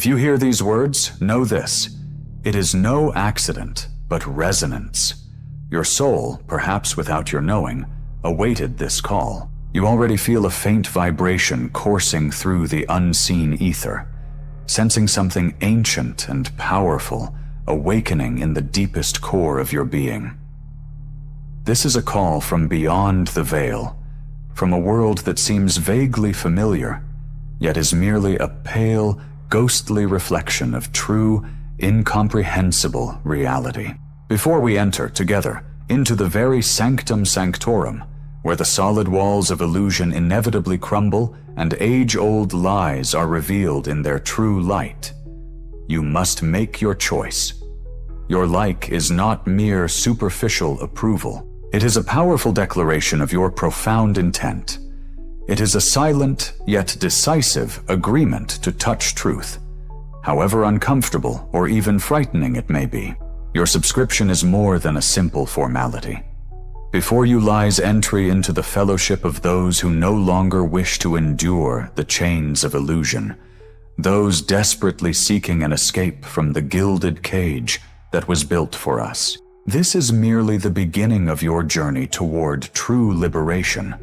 If you hear these words, know this. It is no accident, but resonance. Your soul, perhaps without your knowing, awaited this call. You already feel a faint vibration coursing through the unseen ether, sensing something ancient and powerful awakening in the deepest core of your being. This is a call from beyond the veil, from a world that seems vaguely familiar, yet is merely a pale, ghostly reflection of true, incomprehensible reality. Before we enter together into the very sanctum sanctorum, where the solid walls of illusion inevitably crumble and age-old lies are revealed in their true light, you must make your choice. Your like is not mere superficial approval. It is a powerful declaration of your profound intent. It is a silent yet decisive agreement to touch truth, however uncomfortable or even frightening it may be. Your subscription is more than a simple formality. Before you lies entry into the fellowship of those who no longer wish to endure the chains of illusion, those desperately seeking an escape from the gilded cage that was built for us. This is merely the beginning of your journey toward true liberation.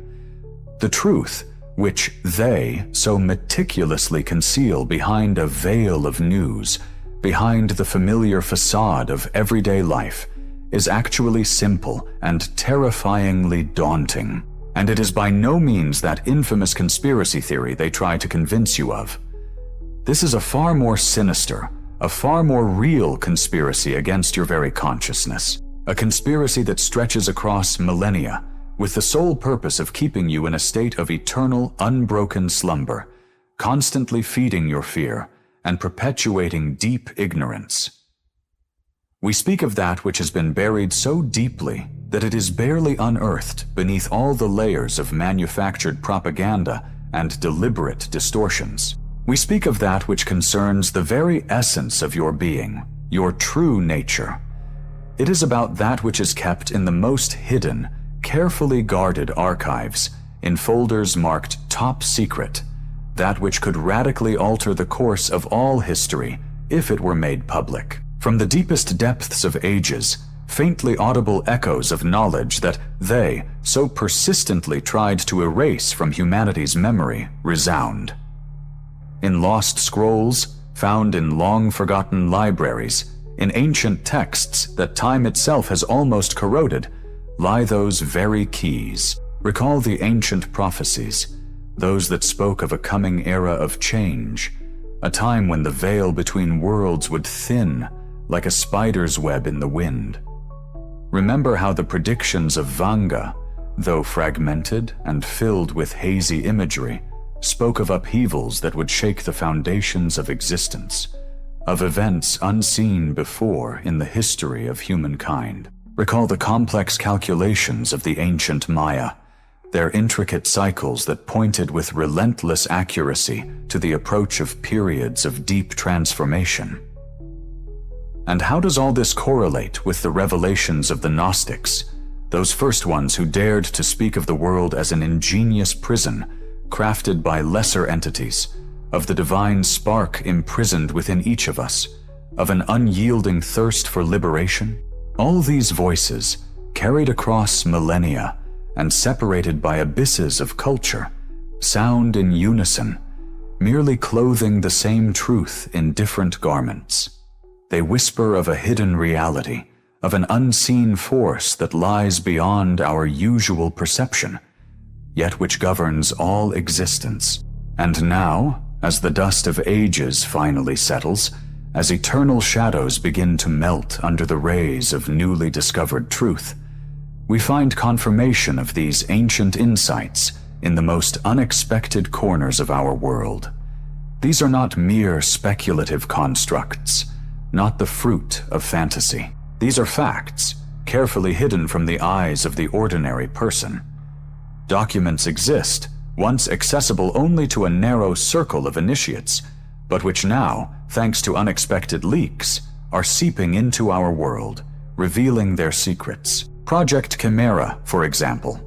The truth, which they so meticulously conceal behind a veil of news, behind the familiar facade of everyday life, is actually simple and terrifyingly daunting. And it is by no means that infamous conspiracy theory they try to convince you of. This is a far more sinister, a far more real conspiracy against your very consciousness. A conspiracy that stretches across millennia, with the sole purpose of keeping you in a state of eternal, unbroken slumber, constantly feeding your fear and perpetuating deep ignorance. We speak of that which has been buried so deeply that it is barely unearthed beneath all the layers of manufactured propaganda and deliberate distortions. We speak of that which concerns the very essence of your being, your true nature. It is about that which is kept in the most hidden, carefully guarded archives, in folders marked top secret, that which could radically alter the course of all history if it were made public. From the deepest depths of ages, faintly audible echoes of knowledge that they so persistently tried to erase from humanity's memory resound. In lost scrolls, found in long-forgotten libraries, in ancient texts that time itself has almost corroded, lie those very keys. Recall the ancient prophecies, those that spoke of a coming era of change, a time when the veil between worlds would thin like a spider's web in the wind. Remember how the predictions of Vanga, though fragmented and filled with hazy imagery, spoke of upheavals that would shake the foundations of existence, of events unseen before in the history of humankind. Recall the complex calculations of the ancient Maya, their intricate cycles that pointed with relentless accuracy to the approach of periods of deep transformation. And how does all this correlate with the revelations of the Gnostics, those first ones who dared to speak of the world as an ingenious prison crafted by lesser entities, of the divine spark imprisoned within each of us, of an unyielding thirst for liberation? All these voices, carried across millennia and separated by abysses of culture, sound in unison, merely clothing the same truth in different garments. They whisper of a hidden reality, of an unseen force that lies beyond our usual perception, yet which governs all existence. And now, as the dust of ages finally settles, as eternal shadows begin to melt under the rays of newly discovered truth, we find confirmation of these ancient insights in the most unexpected corners of our world. These are not mere speculative constructs, not the fruit of fantasy. These are facts, carefully hidden from the eyes of the ordinary person. Documents exist, once accessible only to a narrow circle of initiates, but which now, thanks to unexpected leaks, are seeping into our world, revealing their secrets. Project Chimera, for example.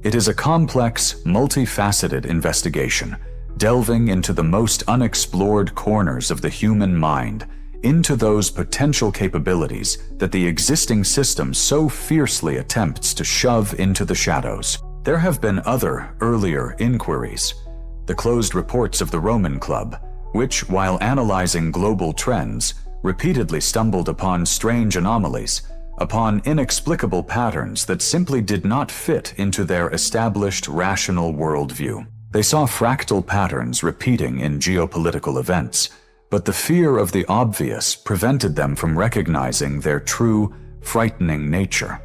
It is a complex, multifaceted investigation delving into the most unexplored corners of the human mind, into those potential capabilities that the existing system so fiercely attempts to shove into the shadows. There have been other, earlier inquiries. The closed reports of the Roman Club, which, while analyzing global trends, repeatedly stumbled upon strange anomalies, upon inexplicable patterns that simply did not fit into their established rational worldview. They saw fractal patterns repeating in geopolitical events, but the fear of the obvious prevented them from recognizing their true, frightening nature.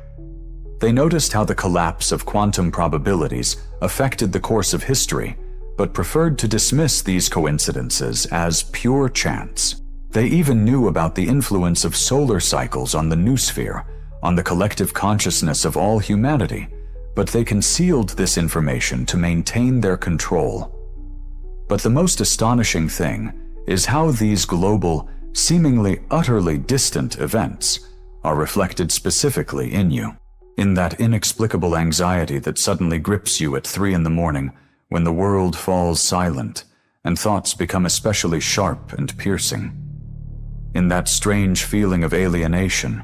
They noticed how the collapse of quantum probabilities affected the course of history, but preferred to dismiss these coincidences as pure chance. They even knew about the influence of solar cycles on the noosphere, on the collective consciousness of all humanity, but they concealed this information to maintain their control. But the most astonishing thing is how these global, seemingly utterly distant events are reflected specifically in you, in that inexplicable anxiety that suddenly grips you at 3 a.m. when the world falls silent and thoughts become especially sharp and piercing. In that strange feeling of alienation,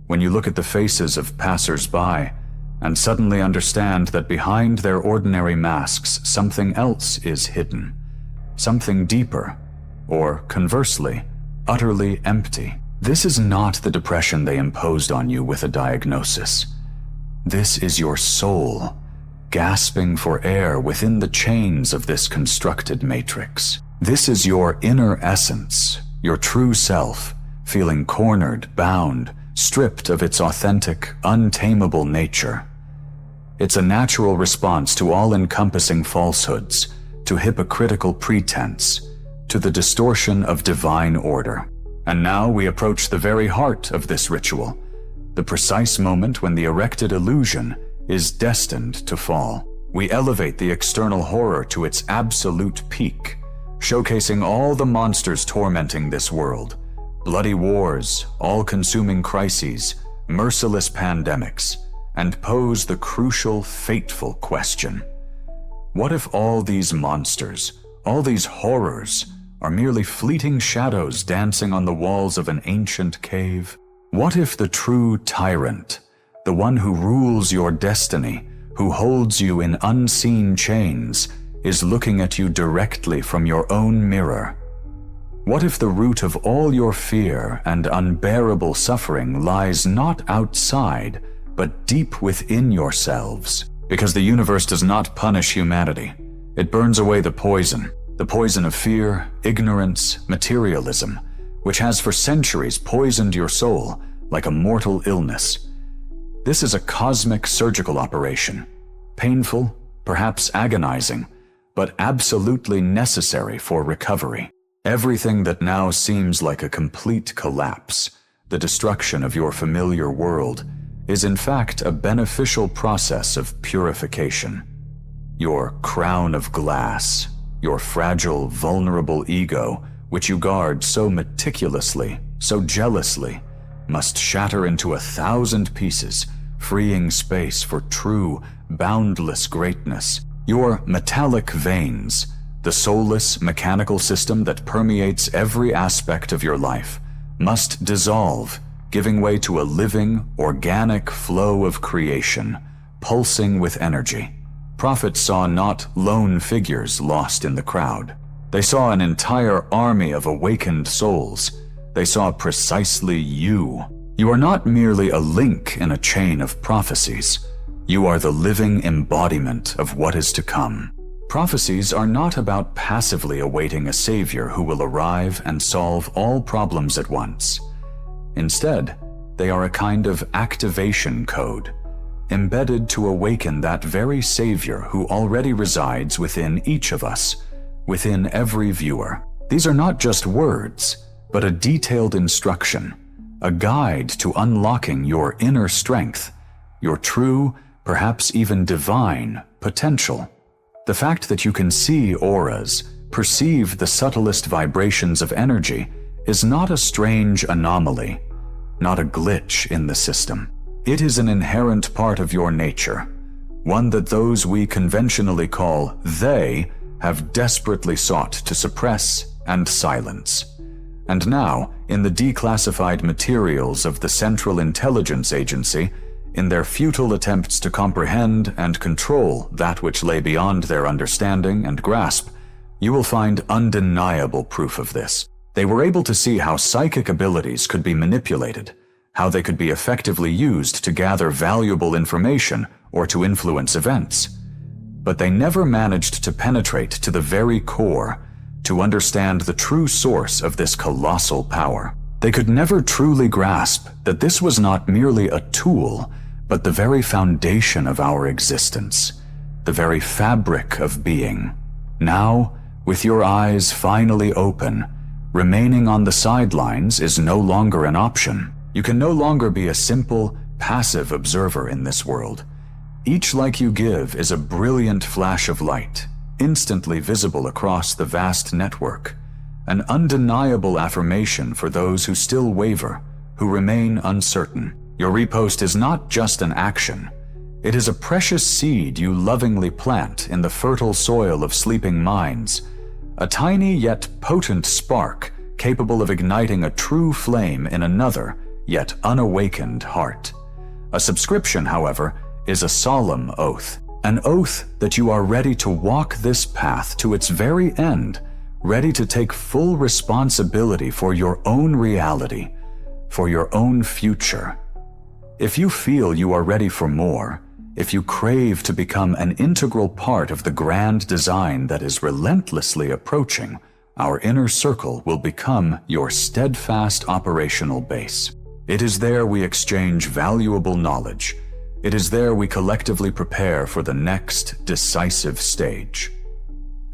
when you look at the faces of passers-by and suddenly understand that behind their ordinary masks something else is hidden, something deeper, or conversely, utterly empty. This is not the depression they imposed on you with a diagnosis. This is your soul, gasping for air within the chains of this constructed matrix. This is your inner essence, your true self, feeling cornered, bound, stripped of its authentic, untamable nature. It's a natural response to all-encompassing falsehoods, to hypocritical pretense, to the distortion of divine order. And now we approach the very heart of this ritual, the precise moment when the erected illusion is destined to fall. We elevate the external horror to its absolute peak, showcasing all the monsters tormenting this world: bloody wars, all-consuming crises, merciless pandemics, and pose the crucial, fateful question: what if all these monsters, all these horrors, are merely fleeting shadows dancing on the walls of an ancient cave? What if the true tyrant, the one who rules your destiny, who holds you in unseen chains, is looking at you directly from your own mirror? What if the root of all your fear and unbearable suffering lies not outside, but deep within yourselves? Because the universe does not punish humanity. It burns away the poison of fear, ignorance, materialism, which has for centuries poisoned your soul like a mortal illness. This is a cosmic surgical operation, painful, perhaps agonizing, but absolutely necessary for recovery. Everything that now seems like a complete collapse, the destruction of your familiar world, is in fact a beneficial process of purification. Your crown of glass, your fragile, vulnerable ego, which you guard so meticulously, so jealously, must shatter into 1,000 pieces, freeing space for true, boundless greatness. Your metallic veins, the soulless mechanical system that permeates every aspect of your life, must dissolve, giving way to a living, organic flow of creation, pulsing with energy. Prophets saw not lone figures lost in the crowd. They saw an entire army of awakened souls. They saw precisely you. You are not merely a link in a chain of prophecies. You are the living embodiment of what is to come. Prophecies are not about passively awaiting a savior who will arrive and solve all problems at once. Instead, they are a kind of activation code, embedded to awaken that very savior who already resides within each of us, within every viewer. These are not just words, but a detailed instruction, a guide to unlocking your inner strength, your true, perhaps even divine, potential. The fact that you can see auras, perceive the subtlest vibrations of energy, is not a strange anomaly, not a glitch in the system. It is an inherent part of your nature, one that those we conventionally call they have desperately sought to suppress and silence. And now, in the declassified materials of the Central Intelligence Agency, in their futile attempts to comprehend and control that which lay beyond their understanding and grasp, you will find undeniable proof of this. They were able to see how psychic abilities could be manipulated, how they could be effectively used to gather valuable information or to influence events. But they never managed to penetrate to the very core, to understand the true source of this colossal power. They could never truly grasp that this was not merely a tool, but the very foundation of our existence, the very fabric of being. Now, with your eyes finally open, remaining on the sidelines is no longer an option. You can no longer be a simple, passive observer in this world. Each like you give is a brilliant flash of light, instantly visible across the vast network, an undeniable affirmation for those who still waver, who remain uncertain. Your repost is not just an action. It is a precious seed you lovingly plant in the fertile soil of sleeping minds, a tiny yet potent spark capable of igniting a true flame in another, yet unawakened heart. A subscription, however, is a solemn oath, an oath that you are ready to walk this path to its very end, ready to take full responsibility for your own reality, for your own future. If you feel you are ready for more, if you crave to become an integral part of the grand design that is relentlessly approaching, our inner circle will become your steadfast operational base. It is there we exchange valuable knowledge. It is there we collectively prepare for the next decisive stage.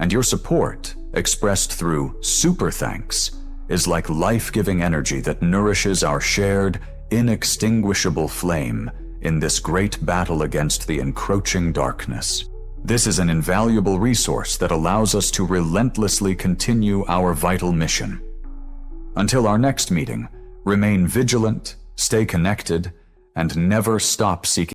And your support, expressed through super thanks, is like life-giving energy that nourishes our shared, inextinguishable flame in this great battle against the encroaching darkness. This is an invaluable resource that allows us to relentlessly continue our vital mission. Until our next meeting, remain vigilant, stay connected, and never stop seeking